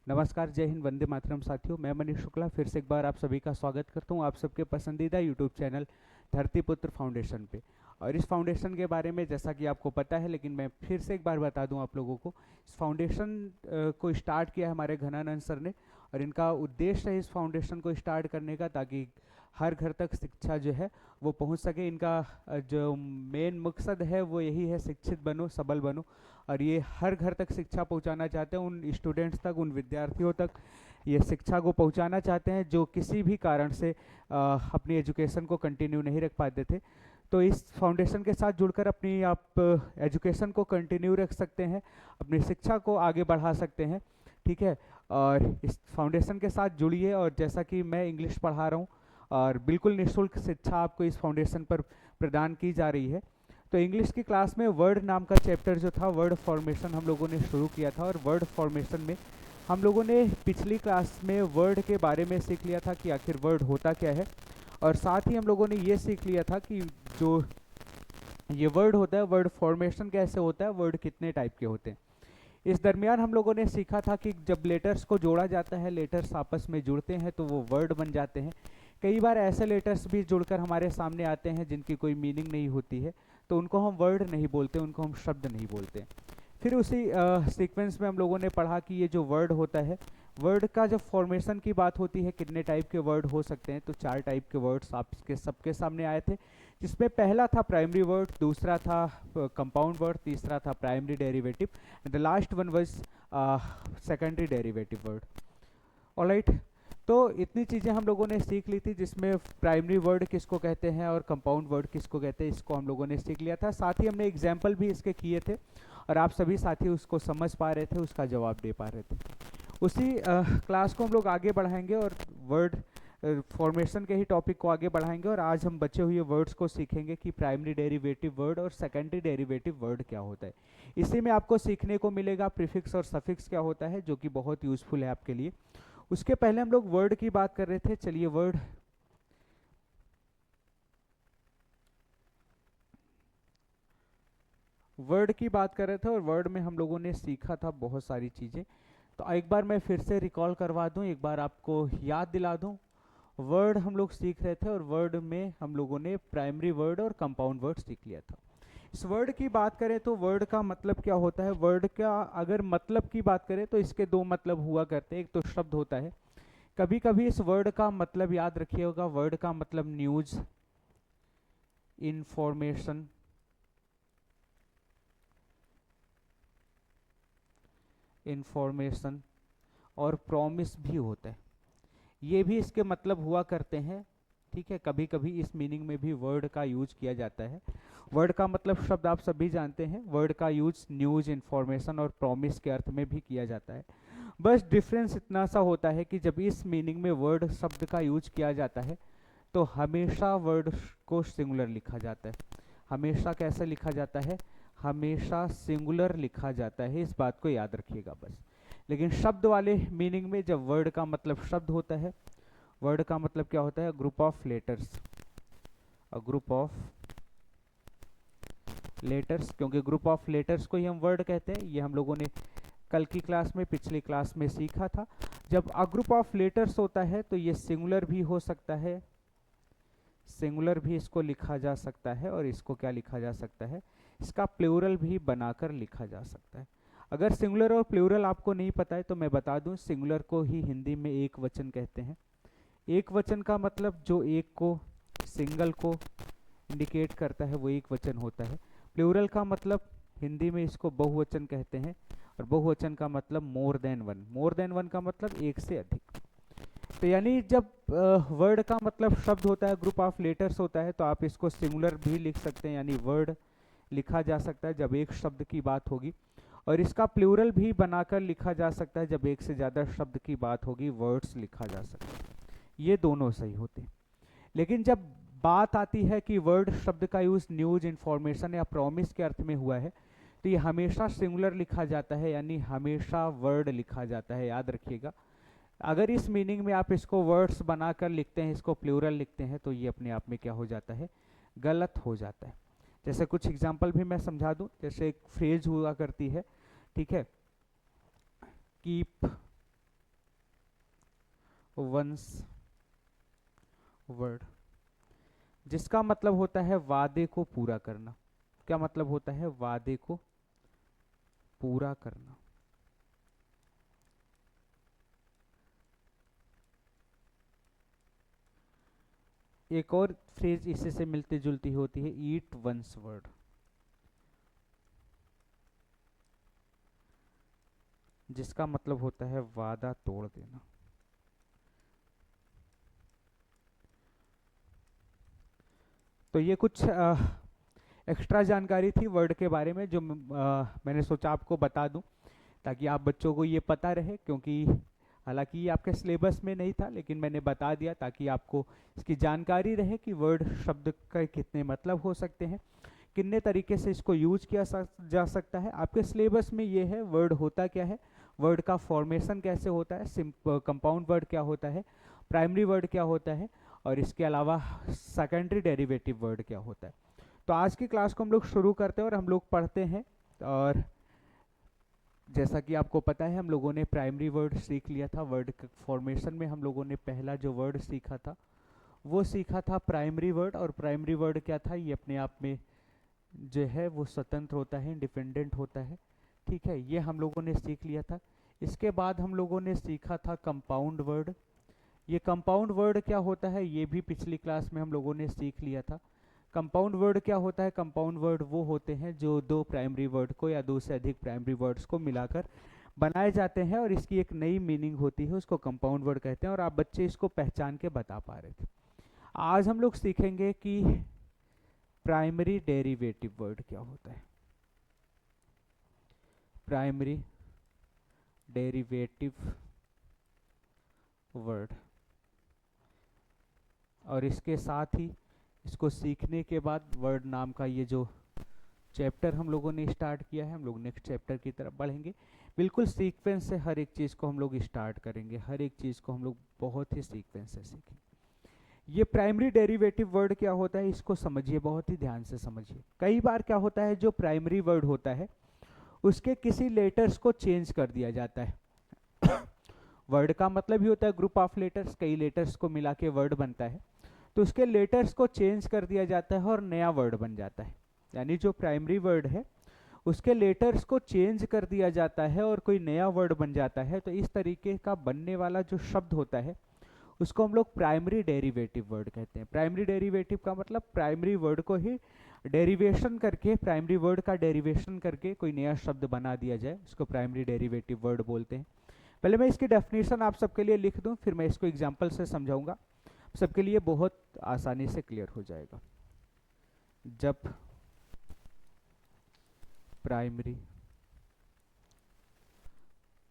नमस्कार, जय हिंद, वंदे मातरम साथियों। मैं मनीष शुक्ला फिर से एक बार आप सभी का स्वागत करता हूं आप सबके पसंदीदा यूट्यूब चैनल धरतीपुत्र फाउंडेशन पे। और इस फाउंडेशन के बारे में जैसा कि आपको पता है, लेकिन मैं फिर से एक बार बता दूं आप लोगों को। इस फाउंडेशन को स्टार्ट किया है हमारे घनानंद सर ने, और इनका उद्देश्य है इस फाउंडेशन को स्टार्ट करने का ताकि हर घर तक शिक्षा जो है वो पहुंच सके। इनका जो मेन मकसद है वो यही है, शिक्षित बनो, सबल बनो। और ये हर घर तक शिक्षा पहुंचाना चाहते हैं, उन स्टूडेंट्स तक, उन विद्यार्थियों तक ये शिक्षा को पहुंचाना चाहते हैं जो किसी भी कारण से अपनी एजुकेशन को कंटिन्यू नहीं रख पाते थे। तो इस फाउंडेशन के साथ जुड़कर अपनी आप एजुकेशन को कंटिन्यू रख सकते हैं, अपनी शिक्षा को आगे बढ़ा सकते हैं। ठीक है, और इस फाउंडेशन के साथ जुड़िए। और जैसा कि मैं इंग्लिश पढ़ा रहा हूँ और बिल्कुल निःशुल्क शिक्षा आपको इस फाउंडेशन पर प्रदान की जा रही है। तो इंग्लिश की क्लास में वर्ड नाम का चैप्टर जो था, वर्ड फॉर्मेशन हम लोगों ने शुरू किया था। और वर्ड फॉर्मेशन में हम लोगों ने पिछली क्लास में वर्ड के बारे में सीख लिया था कि आखिर वर्ड होता क्या है, और साथ ही हम लोगों ने ये सीख लिया था कि जो ये वर्ड होता है, वर्ड फॉर्मेशन कैसे होता है, वर्ड कितने टाइप के होते हैं। इस दरमियान हम लोगों ने सीखा था कि जब लेटर्स को जोड़ा जाता है, लेटर्स आपस में जुड़ते हैं तो वो वर्ड बन जाते हैं। कई बार ऐसे लेटर्स भी जुड़कर हमारे सामने आते हैं जिनकी कोई मीनिंग नहीं होती है, तो उनको हम वर्ड नहीं बोलते, उनको हम शब्द नहीं बोलते। फिर उसी सीक्वेंस में हम लोगों ने पढ़ा कि ये जो वर्ड होता है, वर्ड का जब फॉर्मेशन की बात होती है, कितने टाइप के वर्ड हो सकते हैं, तो 4 टाइप के वर्ड्स आपके सबके सामने आए थे, जिसमें पहला था प्राइमरी वर्ड, दूसरा था कंपाउंड वर्ड, तीसरा था primary derivative, and the last one was secondary derivative word. Alright, तो इतनी चीज़ें हम लोगों ने सीख ली थी, जिसमें प्राइमरी वर्ड किसको कहते हैं और कंपाउंड वर्ड किसको कहते हैं, इसको हम लोगों ने सीख लिया था। साथ ही हमने एग्जाम्पल भी इसके किए थे और आप सभी साथी उसको समझ पा रहे थे, उसका जवाब दे पा रहे थे। उसी क्लास को हम लोग आगे बढ़ाएंगे और वर्ड फॉर्मेशन के ही टॉपिक को आगे बढ़ाएंगे। और आज हम बचे हुए वर्ड्स को सीखेंगे कि प्राइमरी डेरिवेटिव वर्ड और सेकेंडरी डेरिवेटिव वर्ड क्या होता है। इसी में आपको सीखने को मिलेगा प्रीफिक्स और सफिक्स क्या होता है, जो कि बहुत यूजफुल है आपके लिए। उसके पहले हम लोग वर्ड की बात कर रहे थे। चलिए वर्ड की बात कर रहे थे, और वर्ड में हम लोगों ने सीखा था बहुत सारी चीज़ें। तो एक बार मैं फिर से रिकॉल करवा दूं, एक बार आपको याद दिला दूं। वर्ड हम लोग सीख रहे थे और वर्ड में हम लोगों ने प्राइमरी वर्ड और कंपाउंड वर्ड सीख लिया था। इस वर्ड की बात करें तो वर्ड का मतलब क्या होता है। वर्ड का अगर मतलब की बात करें तो इसके 2 मतलब हुआ करते हैं। एक तो शब्द होता है, कभी कभी इस वर्ड का मतलब याद रखिएगा, वर्ड का मतलब न्यूज, इंफॉर्मेशन, इंफॉर्मेशन और प्रॉमिस भी होता है। ये भी इसके मतलब हुआ करते हैं। ठीक है, कभी कभी इस मीनिंग में भी वर्ड का यूज किया जाता है। वर्ड का मतलब शब्द आप सभी जानते हैं, वर्ड का यूज न्यूज, इंफॉर्मेशन और प्रॉमिस के अर्थ में भी किया जाता है। बस डिफरेंस इतना सा होता है कि जब इस मीनिंग में वर्ड शब्द का यूज किया जाता है तो हमेशा वर्ड को सिंगुलर लिखा जाता है। हमेशा कैसे लिखा जाता है, हमेशा सिंगुलर लिखा जाता है, इस बात को याद रखिएगा बस। लेकिन शब्द वाले मीनिंग में जब वर्ड का मतलब शब्द होता है, वर्ड का मतलब क्या होता है, group of letters, a group of letters, क्योंकि ग्रुप ऑफ लेटर्स को ही हम वर्ड कहते हैं। ये हम लोगों ने कल की क्लास में, पिछली क्लास में सीखा था। जब अ ग्रुप ऑफ लेटर्स होता है तो ये सिंगुलर भी हो सकता है, सिंगुलर भी इसको लिखा जा सकता है, और इसको क्या लिखा जा सकता है, इसका प्लूरल भी बनाकर लिखा जा सकता है। अगर सिंगुलर और प्लूरल आपको नहीं पता है तो मैं बता दूं, सिंगुलर को ही हिंदी में एक वचन कहते हैं। एक वचन का मतलब जो एक को, सिंगल को इंडिकेट करता है, वो एक वचन होता है। प्लूरल का मतलब हिंदी में इसको बहुवचन कहते हैं, और बहुवचन का मतलब more than one. More than one का मतलब एक से अधिक। तो यानी जब वर्ड का मतलब शब्द होता है, ग्रुप ऑफ लेटर्स होता है, तो आप इसको सिंगुलर भी लिख सकते हैं, यानी वर्ड लिखा जा सकता है जब एक शब्द की बात होगी। और इसका प्लूरल भी बनाकर लिखा जा सकता है, जब एक से ज़्यादा शब्द की बात होगी, वर्ड्स लिखा जा सकता है। ये दोनों सही होते हैं। लेकिन जब बात आती है कि वर्ड शब्द का यूज न्यूज, इंफॉर्मेशन या प्रॉमिस के अर्थ में हुआ है, तो ये हमेशा सिंगुलर लिखा जाता है, यानी हमेशा वर्ड लिखा जाता है, याद रखिएगा। अगर इस मीनिंग में आप इसको वर्ड्स बनाकर लिखते हैं, इसको प्लूरल लिखते हैं, तो ये अपने आप में क्या हो जाता है, गलत हो जाता है। जैसे कुछ एग्जाम्पल भी मैं समझा दूं। जैसे एक फ्रेज हुआ करती है, ठीक है, कीप वंस वर्ड, जिसका मतलब होता है वादे को पूरा करना। क्या मतलब होता है? वादे को पूरा करना। एक और फ्रेज इसी से मिलती जुलती होती है, ईट वंस वर्ड, जिसका मतलब होता है वादा तोड़ देना। तो ये कुछ एक्स्ट्रा जानकारी थी वर्ड के बारे में जो मैंने सोचा आपको बता दूं, ताकि आप बच्चों को ये पता रहे, क्योंकि हालांकि ये आपके सिलेबस में नहीं था, लेकिन मैंने बता दिया ताकि आपको इसकी जानकारी रहे कि वर्ड शब्द का कितने मतलब हो सकते हैं, कितने तरीके से इसको यूज किया जा सकता है। आपके सिलेबस में ये है वर्ड होता क्या है, वर्ड का फॉर्मेशन कैसे होता है, कंपाउंड वर्ड क्या होता है, प्राइमरी वर्ड क्या होता है, और इसके अलावा सेकेंडरी डेरिवेटिव वर्ड क्या होता है। तो आज की क्लास को हम लोग शुरू करते हैं और हम लोग पढ़ते हैं। और जैसा कि आपको पता है हम लोगों ने प्राइमरी वर्ड सीख लिया था। वर्ड फॉर्मेशन में हम लोगों ने पहला जो वर्ड सीखा था वो सीखा था प्राइमरी वर्ड। और प्राइमरी वर्ड क्या था? ये अपने आप में जो है वो स्वतंत्र होता है, इंडिपेंडेंट होता है। ठीक है, ये हम लोगों ने सीख लिया था। इसके बाद हम लोगों ने सीखा था कंपाउंड वर्ड। ये कंपाउंड वर्ड क्या होता है ये भी पिछली क्लास में हम लोगों ने सीख लिया था। कंपाउंड वर्ड क्या होता है? कंपाउंड वर्ड वो होते हैं जो दो प्राइमरी वर्ड को या दो से अधिक प्राइमरी वर्ड्स को मिलाकर बनाए जाते हैं और इसकी एक नई मीनिंग होती है, उसको कंपाउंड वर्ड कहते हैं। और आप बच्चे इसको पहचान के बता पा रहे थे। आज हम लोग सीखेंगे कि प्राइमरी डेरिवेटिव वर्ड क्या होता है। प्राइमरी डेरिवेटिव वर्ड, और इसके साथ ही इसको सीखने के बाद वर्ड नाम का ये जो चैप्टर हम लोगों ने स्टार्ट किया है, हम लोग नेक्स्ट चैप्टर की तरफ बढ़ेंगे। बिल्कुल सीक्वेंस से हर एक चीज़ को हम लोग स्टार्ट करेंगे, हर एक चीज़ को हम लोग बहुत ही सीक्वेंस से सीखेंगे। ये प्राइमरी डेरिवेटिव वर्ड क्या होता है इसको समझिए, बहुत ही ध्यान से समझिए। कई बार क्या होता है जो प्राइमरी वर्ड होता है उसके किसी लेटर्स को चेंज कर दिया जाता है। वर्ड का मतलब ही होता है ग्रुप ऑफ लेटर्स, कई लेटर्स को मिला के वर्ड बनता है। तो उसके लेटर्स को चेंज कर दिया जाता है और नया वर्ड बन जाता है। यानी जो प्राइमरी वर्ड है उसके लेटर्स को चेंज कर दिया जाता है और कोई नया वर्ड बन जाता है। तो इस तरीके का बनने वाला जो शब्द होता है उसको हम लोग प्राइमरी डेरिवेटिव वर्ड कहते हैं। प्राइमरी डेरिवेटिव का मतलब प्राइमरी वर्ड को ही डेरिवेशन करके, प्राइमरी वर्ड का डेरिवेशन करके कोई नया शब्द बना दिया जाए, उसको प्राइमरी डेरिवेटिव वर्ड बोलते हैं। पहले मैं इसकी डेफिनेशन आप सबके लिए लिख दूं, फिर मैं इसको एग्जांपल से समझाऊंगा, सबके लिए बहुत आसानी से क्लियर हो जाएगा। जब प्राइमरी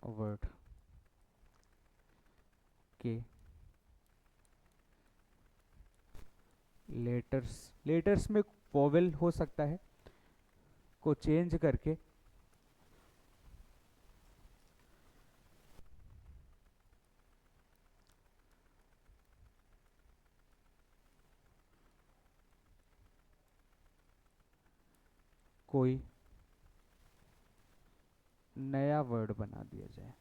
वर्ड के लेटर्स में वोवेल हो सकता है को चेंज करके कोई नया वर्ड बना दिया जाए।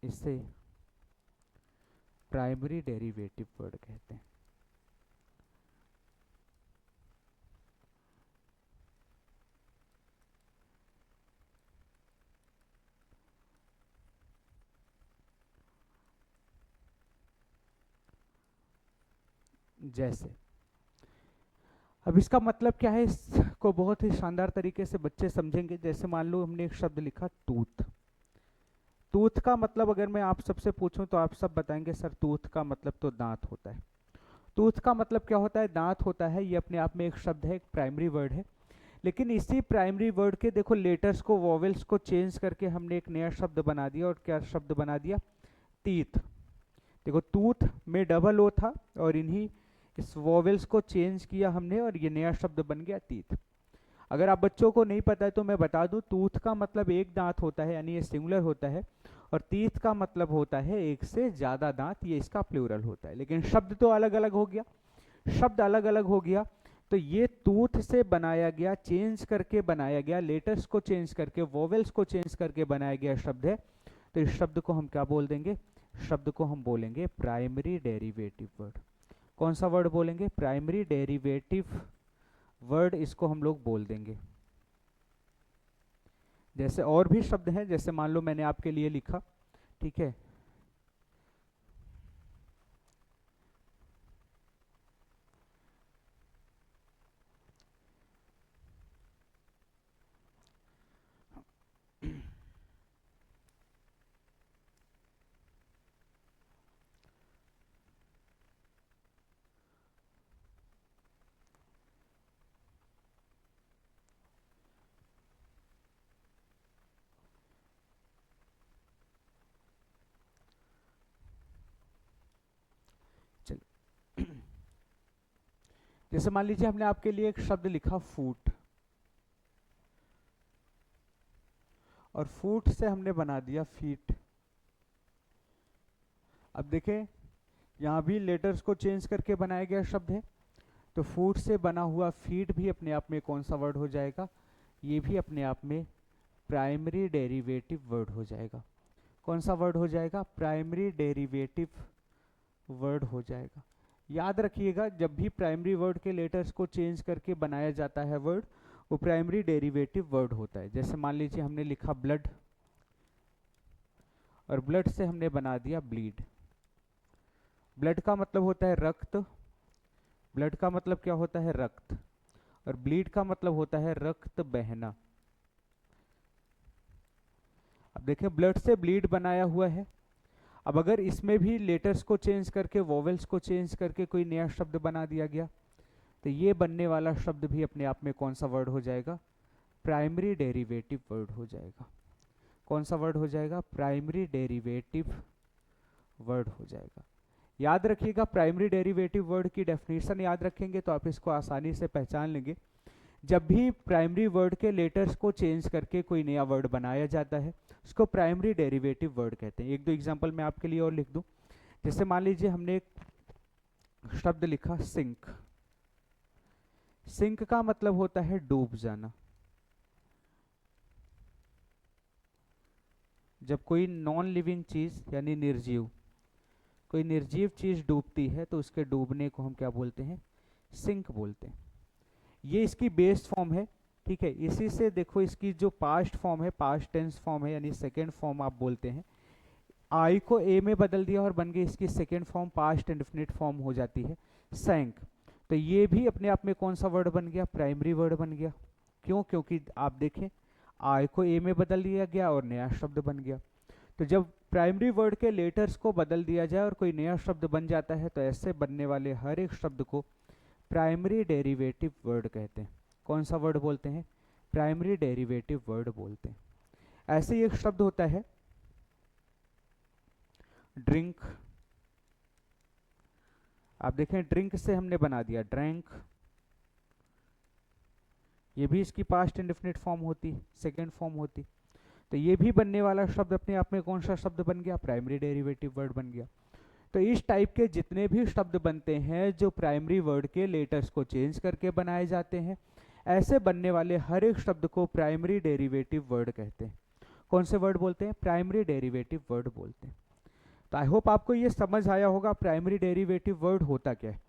इसे प्राइमरी डेरिवेटिव वर्ड कहते हैं। जैसे अब इसका मतलब क्या है इसको बहुत ही शानदार तरीके से बच्चे समझेंगे। जैसे मान लो हमने एक शब्द लिखा टूथ। टूथ का मतलब अगर मैं आप सबसे पूछूं तो आप सब बताएंगे सर टूथ का मतलब तो दांत होता है। टूथ का मतलब क्या होता है? दांत होता है। ये अपने आप में एक शब्द है, एक प्राइमरी वर्ड है। लेकिन इसी प्राइमरी वर्ड के देखो लेटर्स को, वॉवेल्स को चेंज करके हमने एक नया शब्द बना दिया। और क्या शब्द बना दिया? टीथ। देखो टूथ में डबल ओ था और इन्हीं इस वॉवेल्स को चेंज किया हमने और ये नया शब्द बन गया टीथ। अगर आप बच्चों को नहीं पता है तो मैं बता दूं, टूथ का मतलब एक दांत होता है, यानी ये सिंगुलर होता है। और तीथ का मतलब होता है एक से ज्यादा दांत, ये इसका प्लूरल होता है। लेकिन शब्द तो अलग अलग हो गया, शब्द अलग अलग हो गया। तो ये टूथ से बनाया गया, चेंज करके बनाया गया, लेटर्स को चेंज करके, वोवेल्स को चेंज करके बनाया गया शब्द है। तो इस शब्द को हम क्या बोल देंगे? शब्द को हम बोलेंगे प्राइमरी डेरिवेटिव वर्ड। कौन सा वर्ड बोलेंगे? प्राइमरी डेरिवेटिव वर्ड, इसको हम लोग बोल देंगे। जैसे और भी शब्द हैं, जैसे मान लो मैंने आपके लिए लिखा, ठीक है, जैसे मान लीजिए हमने आपके लिए एक शब्द लिखा फूट, और फूट से हमने बना दिया फीट। अब देखें, यहां भी लेटर्स को चेंज करके बनाया गया शब्द है। तो फूट से बना हुआ फीट भी अपने आप में कौन सा वर्ड हो जाएगा? ये भी अपने आप में प्राइमरी डेरिवेटिव वर्ड हो जाएगा। कौन सा वर्ड हो जाएगा? प्राइमरी डेरिवेटिव वर्ड हो जाएगा। याद रखिएगा, जब भी प्राइमरी वर्ड के लेटर्स को चेंज करके बनाया जाता है वर्ड, वो प्राइमरी डेरिवेटिव वर्ड होता है। जैसे मान लीजिए हमने लिखा ब्लड, और ब्लड से हमने बना दिया ब्लीड। ब्लड का मतलब होता है रक्त, ब्लड का मतलब क्या होता है? रक्त। और ब्लीड का मतलब होता है रक्त बहना। अब देखिए, ब्लड से ब्लीड बनाया हुआ है। अब अगर इसमें भी लेटर्स को चेंज करके, वोवेल्स को चेंज करके कोई नया शब्द बना दिया गया, तो ये बनने वाला शब्द भी अपने आप में कौन सा वर्ड हो जाएगा? प्राइमरी डेरिवेटिव वर्ड हो जाएगा। कौन सा वर्ड हो जाएगा? प्राइमरी डेरिवेटिव वर्ड हो जाएगा। याद रखिएगा, प्राइमरी डेरिवेटिव वर्ड की डेफिनेशन याद रखेंगे तो आप इसको आसानी से पहचान लेंगे। जब भी प्राइमरी वर्ड के लेटर्स को चेंज करके कोई नया वर्ड बनाया जाता है, उसको प्राइमरी डेरिवेटिव वर्ड कहते हैं। एक दो एग्जांपल मैं आपके लिए और लिख दूं। जैसे मान लीजिए हमने एक शब्द लिखा सिंक। सिंक का मतलब होता है डूब जाना। जब कोई नॉन लिविंग चीज यानी निर्जीव, कोई निर्जीव चीज डूबती है तो उसके डूबने को हम क्या बोलते हैं? सिंक बोलते हैं। ये इसकी बेस फॉर्म है, ठीक है। इसी से देखो, इसकी जो पास्ट फॉर्म है, पास्ट टेंस फॉर्म है, यानी सेकेंड फॉर्म आप बोलते हैं। आई को ए में बदल दिया और बन गई इसकी second form, past indefinite form हो जाती है सैंक। तो ये भी अपने आप में कौन सा वर्ड बन गया? प्राइमरी वर्ड बन गया। क्यों? क्योंकि आप देखें, आई को ए में बदल दिया गया और नया शब्द बन गया। तो जब प्राइमरी वर्ड के लेटर्स को बदल दिया जाए और कोई नया शब्द बन जाता है, तो ऐसे बनने वाले हर एक शब्द को प्राइमरी डेरिवेटिव वर्ड कहते हैं। कौन सा वर्ड बोलते हैं? प्राइमरी डेरिवेटिव वर्ड बोलते हैं। ऐसे ही एक शब्द होता है ड्रिंक। आप देखें, ड्रिंक से हमने बना दिया ड्रैंक। ये भी इसकी पास्ट इंडेफिनिट फॉर्म होती, सेकेंड फॉर्म होती। तो ये भी बनने वाला शब्द अपने आप में कौन सा शब्द बन गया? प्राइमरी डेरिवेटिव वर्ड बन गया। तो इस टाइप के जितने भी शब्द बनते हैं जो प्राइमरी वर्ड के लेटर्स को चेंज करके बनाए जाते हैं, ऐसे बनने वाले हर एक शब्द को प्राइमरी डेरिवेटिव वर्ड कहते हैं। कौन से वर्ड बोलते हैं? प्राइमरी डेरिवेटिव वर्ड बोलते हैं। तो आई होप आपको ये समझ आया होगा प्राइमरी डेरिवेटिव वर्ड होता क्या है।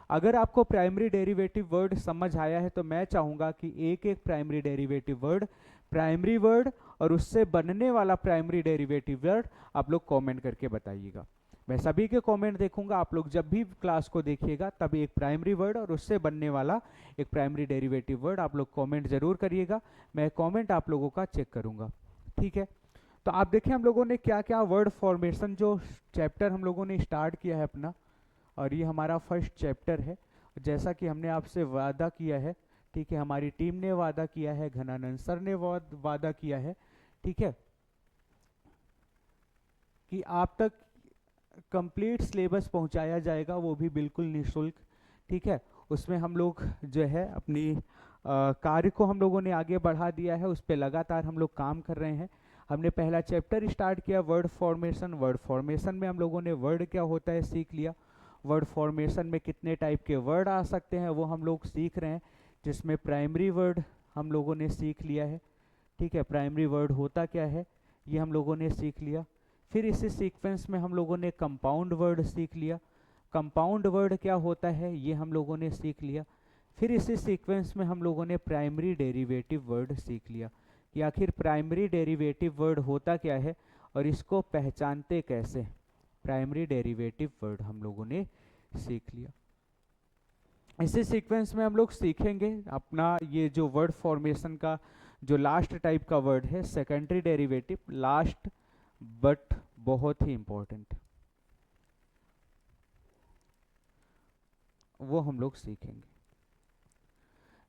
अगर आपको प्राइमरी डेरिवेटिव वर्ड समझ आया है तो मैं चाहूंगा कि एक एक primary derivative word, primary word और उससे बनने वाला प्राइमरी डेरिवेटिव वर्ड आप लोग कमेंट करके बताइएगा। मैं सभी के कमेंट देखूंगा। आप लोग जब भी क्लास को देखिएगा तब एक प्राइमरी वर्ड और उससे बनने वाला एक प्राइमरी डेरिवेटिव वर्ड आप लोग कमेंट जरूर करिएगा। मैं कमेंट आप लोगों का चेक करूंगा, ठीक है। तो आप देखें, हम लोगों ने क्या क्या वर्ड फॉर्मेशन जो चैप्टर हम लोगों ने स्टार्ट किया है अपना, और ये हमारा फर्स्ट चैप्टर है। जैसा कि हमने आपसे वादा किया है, ठीक है, हमारी टीम ने वादा किया है, घनानंद सर ने वादा किया है, ठीक है, कि आप तक कंप्लीट सिलेबस पहुंचाया जाएगा, वो भी बिल्कुल निःशुल्क, ठीक है। उसमें हम लोग जो है अपनी कार्य को हम लोगों ने आगे बढ़ा दिया है, उस पर लगातार हम लोग काम कर रहे हैं। हमने पहला चैप्टर स्टार्ट किया वर्ड फॉर्मेशन। वर्ड फॉर्मेशन में हम लोगों ने वर्ड क्या होता है सीख लिया। वर्ड फॉर्मेशन में कितने टाइप के वर्ड आ सकते हैं वो हम लोग सीख रहे हैं, जिसमें प्राइमरी वर्ड हम लोगों ने सीख लिया है। ठीक है, प्राइमरी वर्ड होता क्या है ये हम लोगों ने सीख लिया। फिर इसी सीक्वेंस में हम लोगों ने कंपाउंड वर्ड सीख लिया। कंपाउंड वर्ड क्या होता है ये हम लोगों ने सीख लिया। फिर इसी सीक्वेंस में हम लोगों ने प्राइमरी डेरिवेटिव वर्ड सीख लिया कि आखिर प्राइमरी डेरिवेटिव वर्ड होता क्या है और इसको पहचानते कैसे। प्राइमरी डेरिवेटिव वर्ड हम लोगों ने सीख लिया। इसी सीक्वेंस में हम लोग सीखेंगे अपना ये जो वर्ड फॉर्मेशन का जो लास्ट टाइप का वर्ड है सेकेंडरी डेरिवेटिव, लास्ट बट बहुत ही इंपॉर्टेंट, वो हम लोग सीखेंगे।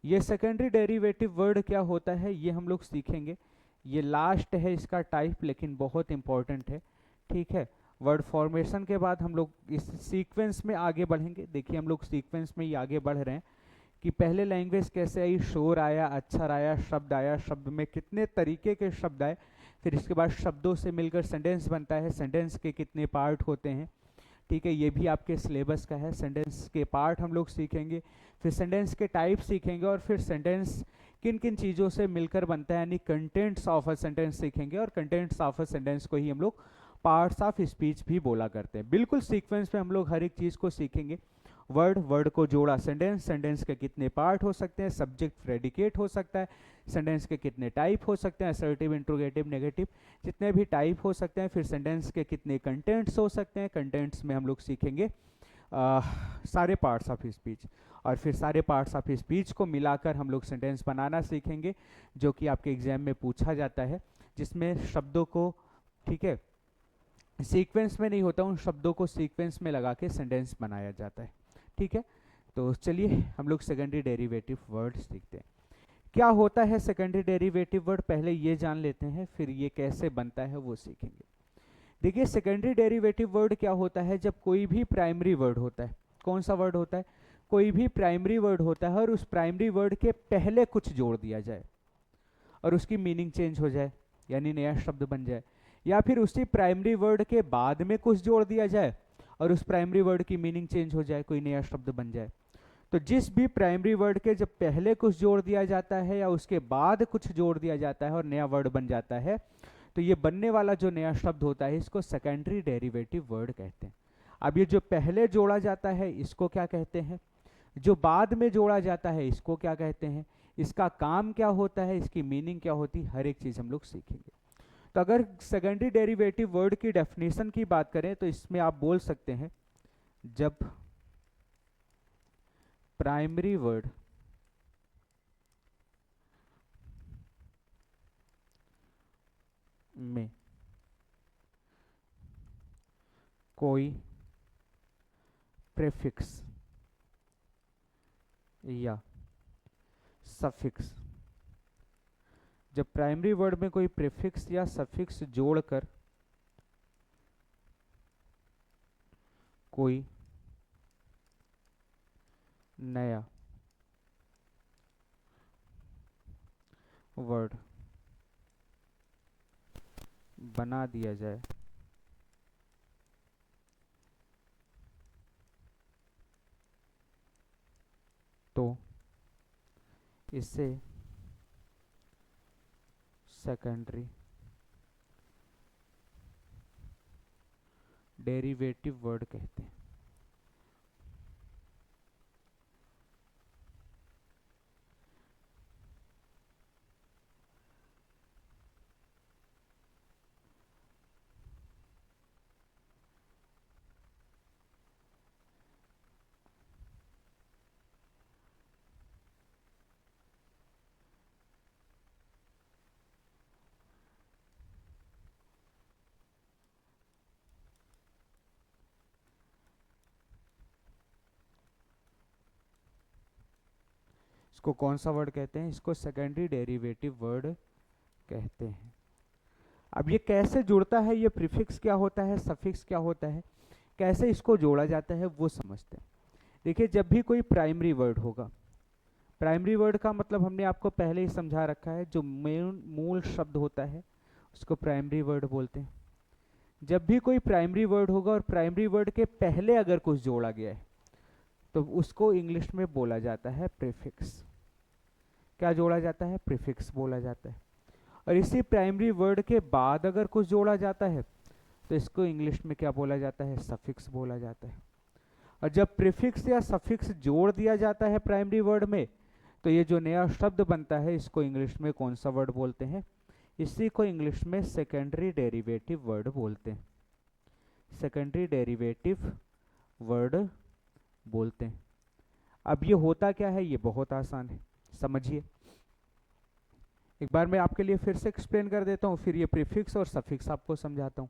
ये सेकेंडरी डेरिवेटिव वर्ड क्या होता है ये हम लोग सीखेंगे। ये लास्ट है इसका टाइप लेकिन बहुत इंपॉर्टेंट है। ठीक है, वर्ड फॉर्मेशन के बाद हम लोग इस सीक्वेंस में आगे बढ़ेंगे। देखिए हम लोग सीक्वेंस में ही आगे बढ़ रहे हैं कि पहले लैंग्वेज कैसे आई, शोर आया, अक्षर आया, शब्द आया, शब्द में कितने तरीके के शब्द आए, फिर इसके बाद शब्दों से मिलकर सेंटेंस बनता है, सेंटेंस के कितने पार्ट होते हैं। ठीक है, ये भी आपके सिलेबस का है। सेंटेंस के पार्ट हम लोग सीखेंगे, फिर सेंटेंस के टाइप सीखेंगे और फिर सेंटेंस किन किन चीज़ों से मिलकर बनता है यानी कंटेंट्स ऑफ अ सेंटेंस सीखेंगे। और कंटेंट्स ऑफ अ सेंटेंस को ही हम लोग पार्ट्स ऑफ स्पीच भी बोला करते हैं। बिल्कुल सीक्वेंस में हम लोग हर एक चीज़ को सीखेंगे। वर्ड, वर्ड को जोड़ा सेंटेंस, सेंटेंस के कितने पार्ट हो सकते हैं, सब्जेक्ट प्रेडिकेट हो सकता है, सेंटेंस के कितने टाइप हो सकते हैं, असर्टिव, इंट्रोगेटिव, नेगेटिव, जितने भी टाइप हो सकते हैं, फिर सेंटेंस के कितने कंटेंट्स हो सकते हैं। कंटेंट्स में हम लोग सीखेंगे सारे पार्ट्स ऑफ स्पीच, और फिर सारे पार्ट्स ऑफ स्पीच को मिलाकर हम लोग सेंटेंस बनाना सीखेंगे, जो कि आपके एग्जाम में पूछा जाता है, जिसमें शब्दों को, ठीक है, सीक्वेंस में नहीं होता, उन शब्दों को सीक्वेंस में लगा के सेंटेंस बनाया जाता है। ठीक है, तो चलिए हम लोग सेकेंडरी डेरिवेटिव वर्ड सीखते हैं। क्या होता है सेकेंडरी डेरिवेटिव वर्ड, पहले ये जान लेते हैं, फिर ये कैसे बनता है वो सीखेंगे। देखिए सेकेंडरी डेरिवेटिव वर्ड क्या होता है, जब कोई भी प्राइमरी वर्ड होता है, कौन सा वर्ड होता है, कोई भी प्राइमरी वर्ड होता है और उस प्राइमरी वर्ड के पहले कुछ जोड़ दिया जाए और उसकी मीनिंग चेंज हो जाए यानी नया शब्द बन जाए, या फिर उसी प्राइमरी वर्ड के बाद में कुछ जोड़ दिया जाए और उस प्राइमरी वर्ड की मीनिंग चेंज हो जाए, कोई नया शब्द बन जाए। तो जिस भी प्राइमरी वर्ड के जब पहले कुछ जोड़ दिया जाता है या उसके बाद कुछ जोड़ दिया जाता है और नया वर्ड बन जाता है, तो ये बनने वाला जो नया शब्द होता है इसको सेकेंडरी डेरिवेटिव वर्ड कहते हैं। अब ये जो पहले जोड़ा जाता है इसको क्या कहते हैं, जो बाद में जोड़ा जाता है इसको क्या कहते हैं, इसका काम क्या होता है, इसकी मीनिंग क्या होती है, हर एक चीज़ हम लोग सीखेंगे। तो अगर सेकेंडरी डेरिवेटिव वर्ड की डेफिनेशन की बात करें तो इसमें आप बोल सकते हैं जब प्राइमरी वर्ड में कोई प्रीफिक्स या सफिक्स, जब प्राइमरी वर्ड में कोई प्रीफिक्स या सफिक्स जोड़कर कोई नया वर्ड बना दिया जाए तो इसे सेकेंडरी डेरिवेटिव वर्ड कहते हैं। इसको कौन सा वर्ड कहते हैं, इसको सेकेंडरी डेरिवेटिव वर्ड कहते हैं। अब ये कैसे जुड़ता है, ये प्रीफिक्स क्या होता है, सफिक्स क्या होता है, कैसे इसको जोड़ा जाता है वो समझते हैं। देखिए जब भी कोई प्राइमरी वर्ड होगा, प्राइमरी वर्ड का मतलब हमने आपको पहले ही समझा रखा है, जो मूल शब्द होता है उसको प्राइमरी वर्ड बोलते हैं। जब भी कोई प्राइमरी वर्ड होगा और प्राइमरी वर्ड के पहले अगर कुछ जोड़ा गया है तो उसको इंग्लिश में बोला जाता है प्रीफिक्स। क्या जोड़ा जाता है? प्रीफिक्स बोला जाता है। और इसी प्राइमरी वर्ड के बाद अगर कुछ जोड़ा जाता है तो इसको इंग्लिश में क्या बोला जाता है? सफिक्स बोला जाता है। और जब प्रीफिक्स या सफिक्स जोड़ दिया जाता है प्राइमरी वर्ड में तो ये जो नया शब्द बनता है इसको इंग्लिश में कौन सा वर्ड बोलते हैं? इसी को इंग्लिश में सेकेंडरी डेरिवेटिव वर्ड बोलते हैं। सेकेंडरी डेरिवेटिव वर्ड बोलते हैं। अब ये होता क्या है? ये बहुत आसान है, समझिए। एक बार मैं आपके लिए फिर से एक्सप्लेन कर देता हूँ, फिर ये प्रीफिक्स और सफिक्स आपको समझाता हूँ।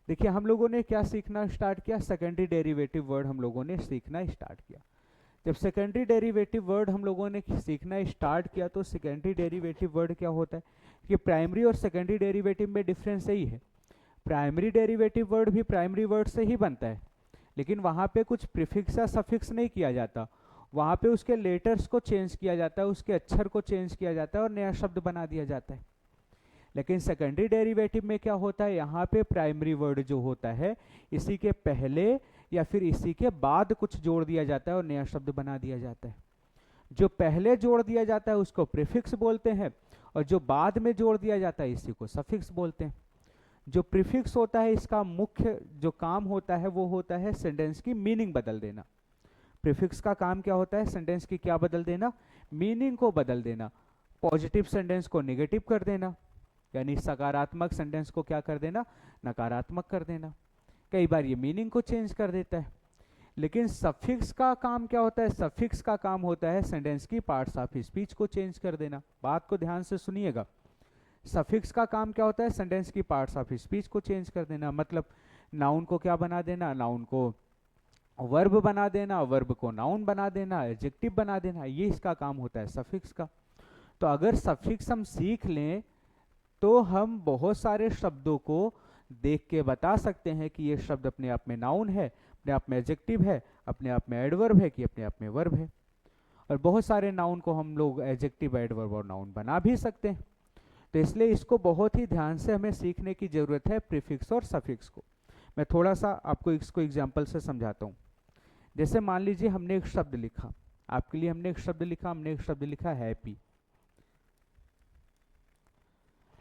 देखिए, हम लोगों ने क्या सीखना स्टार्ट किया? सेकेंडरी डेरिवेटिव वर्ड हम लोगों ने सीखना स्टार्ट किया। जब सेकेंडरी डेरिवेटिव वर्ड हम लोगों ने सीखना स्टार्ट किया तो सेकेंडरी डेरिवेटिव वर्ड क्या होता है कि प्राइमरी और सेकेंडरी डेरिवेटिव में डिफरेंस यही है। प्राइमरी डेरिवेटिव वर्ड भी प्राइमरी वर्ड से ही बनता है, लेकिन वहाँ पे कुछ प्रीफिक्स या सफिक्स नहीं किया जाता, वहाँ पे उसके लेटर्स को चेंज किया जाता है, उसके अक्षर को चेंज किया जाता है और नया शब्द बना दिया जाता है। लेकिन सेकेंडरी डेरिवेटिव में क्या होता है? यहाँ पे प्राइमरी वर्ड जो होता है इसी के पहले या फिर इसी के बाद कुछ जोड़ दिया जाता है और नया शब्द बना दिया जाता है। जो पहले जोड़ दिया जाता है उसको प्रीफिक्स बोलते हैं और जो बाद में जोड़ दिया जाता है इसी को सफिक्स बोलते हैं। जो प्रीफिक्स होता है इसका मुख्य जो काम होता है वो होता है सेंटेंस की मीनिंग बदल देना। प्रीफिक्स का काम क्या होता है? सेंटेंस की क्या बदल देना? मीनिंग को बदल देना। पॉजिटिव सेंटेंस को नेगेटिव कर देना, यानी सकारात्मक सेंटेंस को क्या कर देना? नकारात्मक कर देना। कई बार ये मीनिंग को चेंज कर देता है। लेकिन सफिक्स का काम क्या होता है? सफिक्स का काम होता है सेंटेंस की पार्ट्स ऑफ स्पीच को चेंज कर देना। बात को ध्यान से सुनिएगा। सफिक्स का काम क्या होता है? सेंटेंस की पार्ट्स ऑफ स्पीच को चेंज कर देना। मतलब नाउन को क्या बना देना? नाउन को वर्ब बना देना, वर्ब को नाउन बना देना, एडजेक्टिव बना देना, ये इसका काम होता है सफिक्स का। तो अगर सफिक्स हम सीख लें तो हम बहुत सारे शब्दों को देख के बता सकते हैं कि ये शब्द अपने आप में नाउन है, अपने आप में एडजेक्टिव है, अपने आप में एडवर्ब है कि अपने आप में वर्ब है। और बहुत सारे नाउन को हम लोग एडजेक्टिव, एडवर्ब और नाउन बना भी सकते हैं। तो इसलिए इसको बहुत ही ध्यान से हमें सीखने की जरूरत है, प्रीफिक्स और सफिक्स को। मैं थोड़ा सा आपको इसको एग्जाम्पल से समझाता हूँ। जैसे मान लीजिए हमने एक शब्द लिखा, आपके लिए हमने एक शब्द लिखा, हमने एक शब्द लिखा हैप्पी।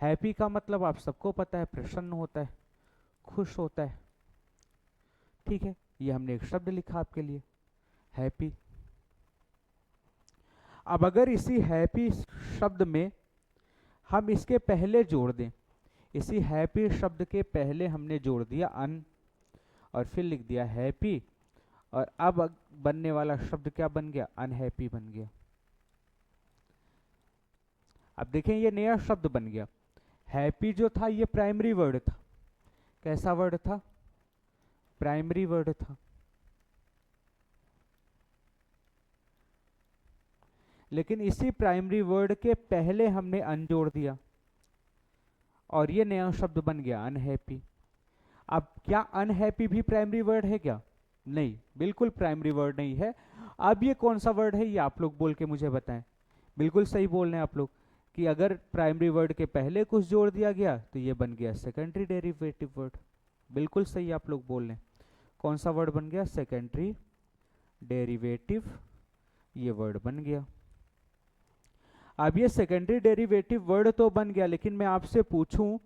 हैप्पी का मतलब आप सबको पता है, प्रसन्न होता है, खुश होता है। ठीक है, ये हमने एक शब्द लिखा आपके लिए, हैप्पी। अब अगर इसी हैप्पी शब्द में हम इसके पहले जोड़ दें, इसी हैप्पी शब्द के पहले हमने जोड़ दिया अन और फिर लिख दिया हैप्पी, और अब बनने वाला शब्द क्या बन गया? अनहैप्पी बन गया। अब देखें ये नया शब्द बन गया। हैप्पी जो था ये प्राइमरी वर्ड था। कैसा वर्ड था? प्राइमरी वर्ड था। लेकिन इसी प्राइमरी वर्ड के पहले हमने अन जोड़ दिया और ये नया शब्द बन गया अनहैप्पी। अब क्या अनहैप्पी भी प्राइमरी वर्ड है क्या? नहीं, बिल्कुल प्राइमरी वर्ड नहीं है। अब ये कौन सा वर्ड है? ये आप लोग बोल के मुझे बताएं। बिल्कुल सही बोल रहे हैं आप लोग कि अगर प्राइमरी वर्ड के पहले कुछ जोड़ दिया गया तो ये बन गया सेकेंडरी डेरिवेटिव वर्ड। बिल्कुल सही आप लोग बोल रहे हैं। कौन सा वर्ड बन गया? सेकेंडरी डेरिवेटिव, ये वर्ड बन गया। अब ये सेकेंडरी डेरिवेटिव वर्ड तो बन गया, लेकिन मैं आपसे पूछूं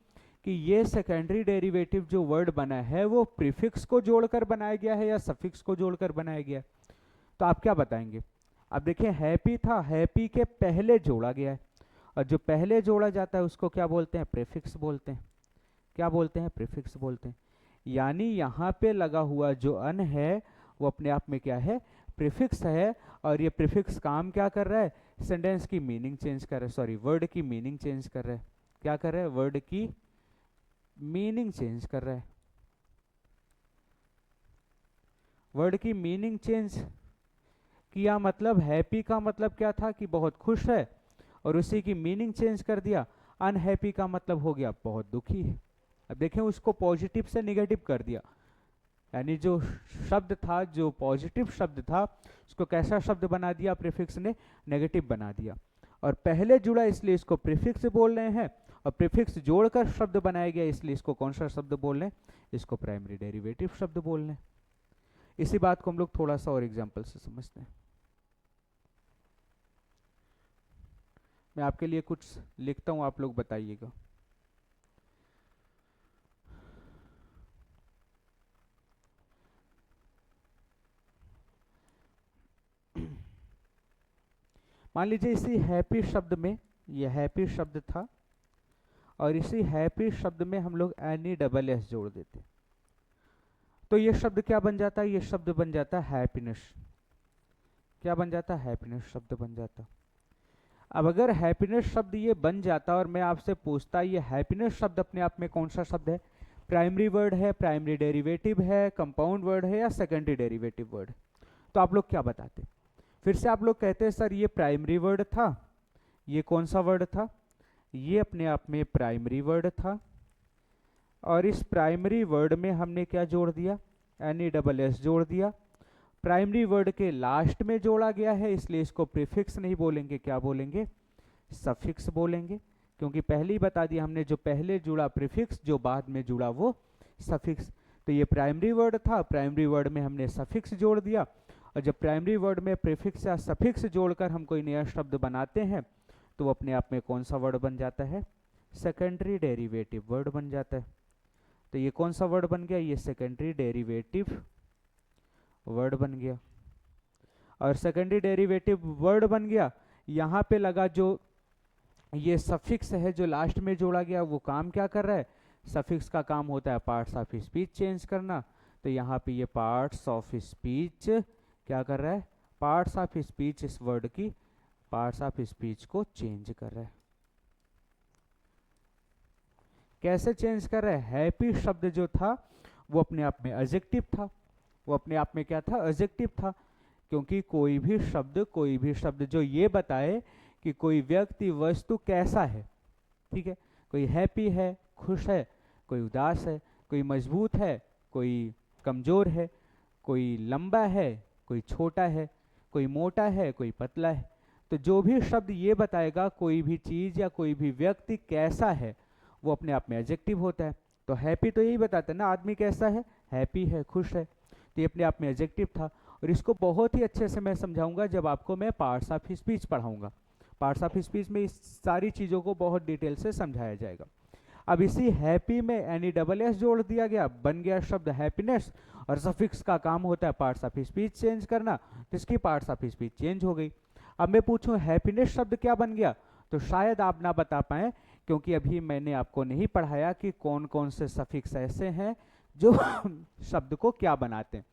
कि ये सेकेंडरी डेरिवेटिव जो वर्ड बना है वो प्रीफिक्स को जोड़कर बनाया गया है या सफिक्स को जोड़कर बनाया गया है? तो आप क्या बताएंगे? अब देखिए हैप्पी था, हैप्पी के पहले जोड़ा गया है और जो पहले जोड़ा जाता है उसको क्या बोलते हैं? प्रीफिक्स बोलते हैं। क्या बोलते हैं? प्रीफिक्स बोलते हैं। यानी यहाँ पे लगा हुआ जो अन है वो अपने आप में क्या है? प्रीफिक्स है। और ये प्रीफिक्स काम क्या कर रहा है? सेंटेंस की मीनिंग चेंज कर रहा है, सॉरी वर्ड की मीनिंग चेंज कर रहा है। क्या कर रहा है? वर्ड की मीनिंग चेंज कर रहा है। वर्ड की मीनिंग चेंज किया, मतलब हैप्पी का मतलब क्या था कि बहुत खुश है, और उसी की मीनिंग चेंज कर दिया। अनहैप्पी का मतलब हो गया बहुत दुखी है। अब देखें उसको पॉजिटिव से निगेटिव कर दिया, यानी जो शब्द था, जो पॉजिटिव शब्द था, उसको कैसा शब्द बना दिया? प्रीफिक्स ने नेगेटिव बना दिया। और पहले जुड़ा इसलिए इसको प्रीफिक्स बोल रहे हैं, और प्रीफिक्स जोड़कर शब्द बनाया गया, इसलिए इसको कौन सा शब्द बोल रहे हैं, इसको प्राइमरी डेरिवेटिव शब्द बोल रहे हैं। इसी बात को हम लोग थोड़ा सा और एग्जांपल से समझते हैं। मैं आपके लिए कुछ लिखता हूं, आप लोग बताइएगा। मान लीजिए इसी हैप्पी शब्द में, ये हैप्पी शब्द था और इसी हैप्पी शब्द में हम लोग NESS जोड़ देते, तो ये शब्द क्या बन जाता है, ये शब्द बन जाता है हैप्पीनेस। क्या बन जाता है, हैप्पीनेस शब्द बन जाता। अब अगर हैप्पीनेस शब्द ये बन जाता और मैं आपसे पूछता ये हैप्पीनेस शब्द अपने आप में कौन सा शब्द है, प्राइमरी वर्ड है, प्राइमरी डेरिवेटिव है, कंपाउंड वर्ड है या सेकेंडरी डेरिवेटिव वर्ड, तो आप लोग क्या बताते? फिर से आप लोग कहते हैं सर ये प्राइमरी वर्ड था, ये कौन सा वर्ड था, ये अपने आप में प्राइमरी वर्ड था और इस प्राइमरी वर्ड में हमने क्या जोड़ दिया, NESS जोड़ दिया। प्राइमरी वर्ड के लास्ट में जोड़ा गया है, इसलिए इसको प्रीफिक्स नहीं बोलेंगे, क्या बोलेंगे, सफिक्स बोलेंगे, क्योंकि पहले ही बता दिया हमने, जो पहले जुड़ा प्रीफिक्स, जो बाद में जुड़ा वो सफिक्स। तो ये प्राइमरी वर्ड था, प्राइमरी वर्ड में हमने सफिक्स जोड़ दिया, और जब प्राइमरी वर्ड में प्रीफिक्स या सफिक्स जोड़कर हम कोई नया शब्द बनाते हैं तो वो अपने आप में कौन सा वर्ड बन जाता है, सेकेंडरी डेरिवेटिव वर्ड बन जाता है। तो ये कौन सा वर्ड बन गया, ये सेकेंडरी डेरिवेटिव वर्ड बन गया। और सेकेंडरी डेरिवेटिव वर्ड बन गया, यहाँ पे लगा जो ये सफिक्स है जो लास्ट में जोड़ा गया, वो काम क्या कर रहा है, सफिक्स का काम होता है पार्ट्स ऑफ स्पीच चेंज करना। तो यहाँ पे ये पार्ट्स ऑफ स्पीच क्या कर रहा है, पार्ट्स ऑफ स्पीच, इस वर्ड की पार्ट्स ऑफ स्पीच को चेंज कर रहा है। कैसे चेंज कर रहा है, हैप्पी शब्द जो था वो अपने आप में एडजेक्टिव था, वो अपने आप में क्या था, एडजेक्टिव था, क्योंकि कोई भी शब्द जो ये बताए कि कोई व्यक्ति वस्तु कैसा है, ठीक है, कोई हैप्पी है, खुश है, कोई उदास है, कोई मजबूत है, कोई कमजोर है, कोई लंबा है, कोई छोटा है, कोई मोटा है, कोई पतला है, तो जो भी शब्द ये बताएगा कोई भी चीज या कोई भी व्यक्ति कैसा है, वो अपने आप में एडजेक्टिव होता है। तो हैप्पी तो यही बताता है ना, आदमी कैसा है, हैप्पी है, खुश है, तो ये अपने आप में एडजेक्टिव था। और इसको बहुत ही अच्छे से मैं समझाऊंगा जब आपको मैं पार्ट्स ऑफ स्पीच पढ़ाऊंगा। पार्ट्स ऑफ स्पीच में इस सारी चीज़ों को बहुत डिटेल से समझाया जाएगा। अब इसी हैप्पी में NESS जोड़ दिया गया, बन गया शब्द हैप्पीनेस, और सफिक्स का काम होता है पार्ट्स ऑफ स्पीच चेंज करना, जिसकी पार्ट्स ऑफ स्पीच चेंज हो गई। अब मैं पूछूं हैप्पीनेस शब्द क्या बन गया, तो शायद आप ना बता पाए, क्योंकि अभी मैंने आपको नहीं पढ़ाया कि कौन कौन से सफिक्स ऐसे हैं जो शब्द को क्या बनाते हैं।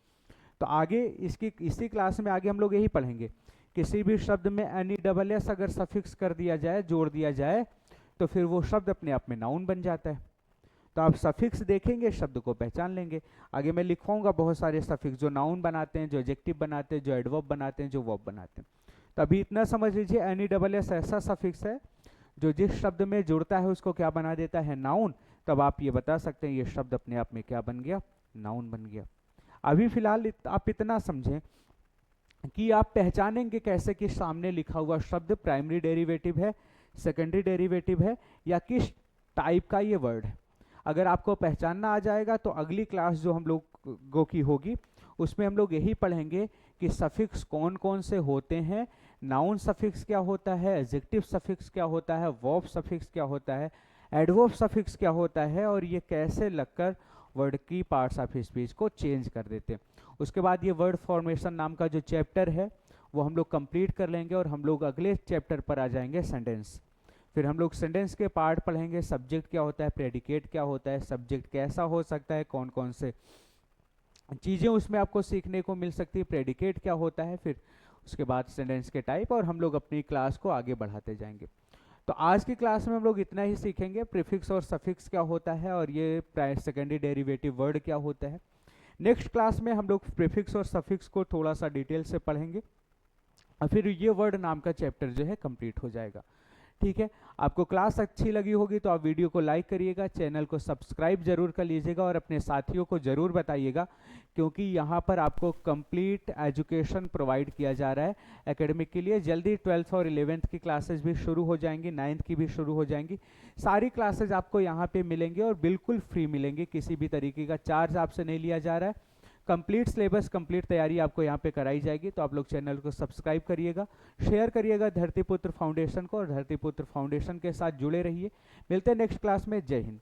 तो आगे इसी क्लास में आगे हम लोग यही पढ़ेंगे, किसी भी शब्द में NESS अगर सफिक्स कर दिया जाए, जोड़ दिया जाए, तो फिर वो शब्द अपने आप में नाउन बन जाता है। तो आप सफिक्स देखेंगे, शब्द को पहचान लेंगे। आगे मैं लिखवाऊंगा बहुत सारे सफिक्स जो नाउन बनाते हैं, जो एडजेक्टिव बनाते हैं, जो एडवर्ब बनाते हैं, जो वर्ब बनाते हैं। तो अभी इतना समझ लीजिए, NESS ऐसा सफिक्स है जो जिस शब्द में जुड़ता है उसको क्या बना देता है, नाउन। तब आप ये बता सकते हैं ये शब्द अपने आप में क्या बन गया, नाउन बन गया। अभी फिलहाल आप इतना समझें कि आप पहचानेंगे कैसे कि सामने लिखा हुआ शब्द प्राइमरी डेरिवेटिव है, सेकेंडरी डेरिवेटिव है, या किस टाइप का ये वर्ड है। अगर आपको पहचानना आ जाएगा तो अगली क्लास जो हम लोगों की होगी उसमें हम लोग यही पढ़ेंगे कि सफिक्स कौन कौन से होते हैं, नाउन सफिक्स क्या होता है, एडजेक्टिव सफिक्स क्या होता है, वर्ब सफिक्स क्या होता है, एडवर्ब सफिक्स क्या होता है, और ये कैसे लगकर वर्ड की पार्ट्स ऑफ स्पीच को चेंज कर देते हैं। उसके बाद ये वर्ड फॉर्मेशन नाम का जो चैप्टर है वो हम लोग कंप्लीट कर लेंगे और हम लोग अगले चैप्टर पर आ जाएंगे सेंटेंस। फिर हम लोग सेंटेंस के पार्ट पढ़ेंगे, सब्जेक्ट क्या होता है, प्रेडिकेट क्या होता है, सब्जेक्ट कैसा हो सकता है, कौन कौन से चीज़ें उसमें आपको सीखने को मिल सकती है, प्रेडिकेट क्या होता है, फिर उसके बाद सेंटेंस के टाइप, और हम लोग अपनी क्लास को आगे बढ़ाते जाएंगे। तो आज की क्लास में हम लोग इतना ही सीखेंगे, प्रीफिक्स और सफिक्स क्या होता है और ये सेकेंडरी डेरिवेटिव वर्ड क्या होता है। नेक्स्ट क्लास में हम लोग प्रीफिक्स और सफिक्स को थोड़ा सा डिटेल से पढ़ेंगे और फिर ये वर्ड नाम का चैप्टर जो है कंप्लीट हो जाएगा। ठीक है, आपको क्लास अच्छी लगी होगी तो आप वीडियो को लाइक करिएगा, चैनल को सब्सक्राइब जरूर कर लीजिएगा और अपने साथियों को जरूर बताइएगा, क्योंकि यहाँ पर आपको कंप्लीट एजुकेशन प्रोवाइड किया जा रहा है एकेडमिक के लिए। जल्दी 12th और 11th की क्लासेस भी शुरू हो जाएंगी, 9th की भी शुरू हो जाएंगी। सारी क्लासेज आपको यहाँ पे मिलेंगे और बिल्कुल फ्री मिलेंगे, किसी भी तरीके का चार्ज आपसे नहीं लिया जा रहा है। कंप्लीट सिलेबस, कंप्लीट तैयारी आपको यहाँ पे कराई जाएगी। तो आप लोग चैनल को सब्सक्राइब करिएगा, शेयर करिएगा धरतीपुत्र फाउंडेशन को, और धरतीपुत्र फाउंडेशन के साथ जुड़े रहिए। मिलते हैं नेक्स्ट क्लास में। जय हिंद।